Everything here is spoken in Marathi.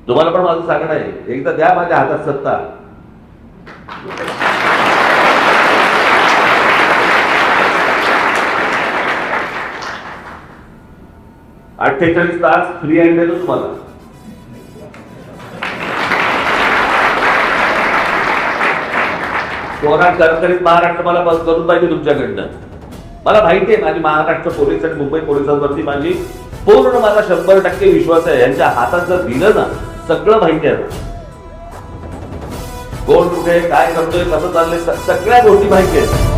तुम्हाला पण माझं सांगणं आहे, एकदा द्या माझ्या हातात सत्ता. 48 तास फ्री हँड देतो तुम्हाला. कोणा करकरीत महाराष्ट्र मला बस करून पाहिजे तुमच्याकडनं. मला माहिती आहे माझी महाराष्ट्र पोलीस आणि मुंबई पोलिसांवरती माझी पूर्ण माझा 100% विश्वास आहे. यांच्या हातात जर दिलं ना, सगळं माहिती आहे. कोण कुठे काय करतोय, कसं चाललंय, सगळ्या गोष्टी माहिती आहेत.